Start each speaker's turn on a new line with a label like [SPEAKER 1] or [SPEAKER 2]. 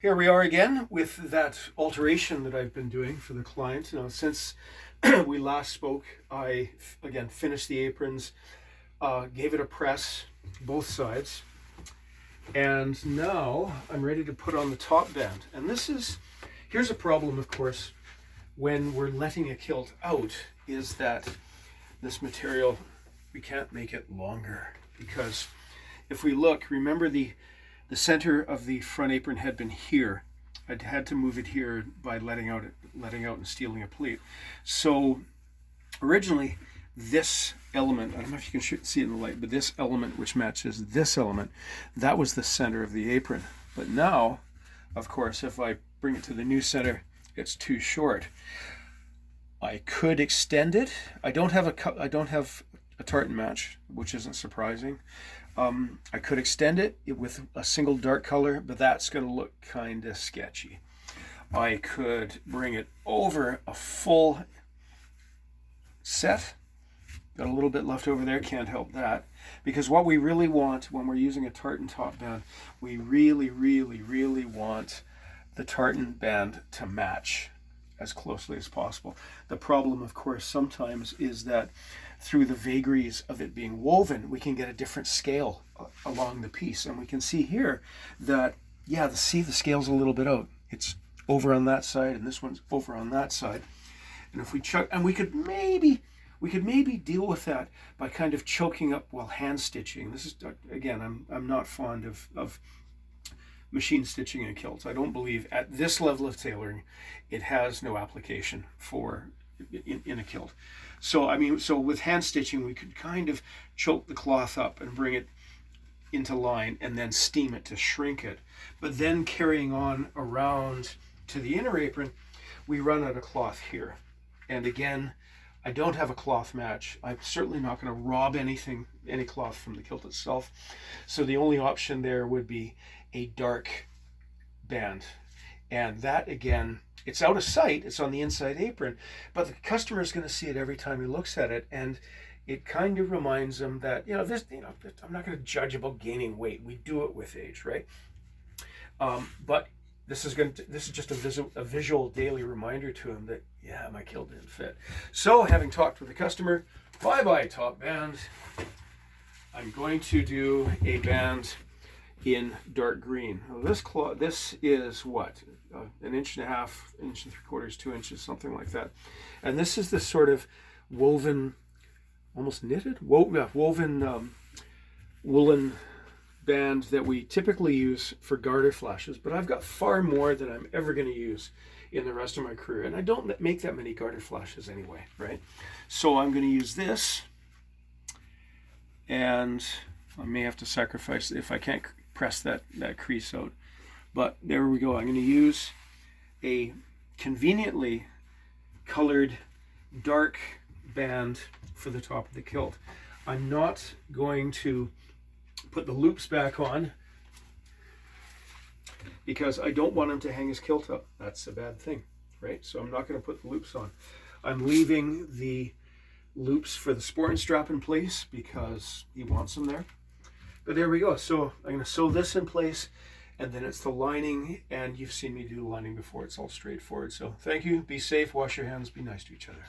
[SPEAKER 1] Here we are again with that alteration that I've been doing for the client. Now, since we last spoke, I again finished the aprons, gave it a press, both sides, and now I'm ready to put on the top band. And here's a problem, of course, when we're letting a kilt out, is that this material, we can't make it longer, because if we look, remember the center of the front apron had been here. I'd had to move it here by letting out and stealing a pleat. So originally this element, I don't know if you can see it in the light, but this element which matches this element, that was the center of the apron. But now, of course, if I bring it to the new center, it's too short. I could extend it. I don't have a tartan match, which isn't surprising. I could extend it with a single dark color, but that's going to look kind of sketchy. I could bring it over a full set. Got a little bit left over there, can't help that. Because what we really want when we're using a tartan top band, we really, really, really want the tartan band to match as closely as possible. The problem, of course, sometimes is that through the vagaries of it being woven, we can get a different scale along the piece. And we can see here that, yeah, the scale's a little bit out. It's over on that side, and this one's over on that side. And if we we could maybe deal with that by kind of choking up while hand stitching. This is, again, I'm not fond of machine stitching in kilts. I don't believe at this level of tailoring it has no application for in a kilt. So with hand stitching we could kind of choke the cloth up and bring it into line and then steam it to shrink it. But then carrying on around to the inner apron, we run out of cloth here. And again, I don't have a cloth match. I'm certainly not going to rob any cloth from the kilt itself. So the only option there would be a dark band. And that, again, it's out of sight. It's on the inside apron, but the customer is going to see it every time he looks at it. And it kind of reminds them that, I'm not going to judge about gaining weight. We do it with age, right? But this is just a visual daily reminder to him that, yeah, my kilt didn't fit. So having talked with the customer, bye-bye top band. I'm going to do a band in dark green. Now this is what? An inch and a half, inch and 3/4, 2 inches, something like that. And this is the sort of woven, almost knitted, woven woolen band that we typically use for garter flashes, but I've got far more than I'm ever going to use in the rest of my career, and I don't make that many garter flashes anyway, right? So I'm going to use this, and I may have to sacrifice if I can't press that crease out, but there we go. I'm going to use a conveniently colored dark band for the top of the kilt. I'm not going to put the loops back on because I don't want him to hang his kilt up. That's a bad thing, right? So I'm not going to put the loops on. I'm leaving the loops for the sporran strap in place because he wants them there. But there we go. So I'm going to sew this in place, and then it's the lining, and you've seen me do the lining before. It's all straightforward. So thank you. Be safe. Wash your hands. Be nice to each other.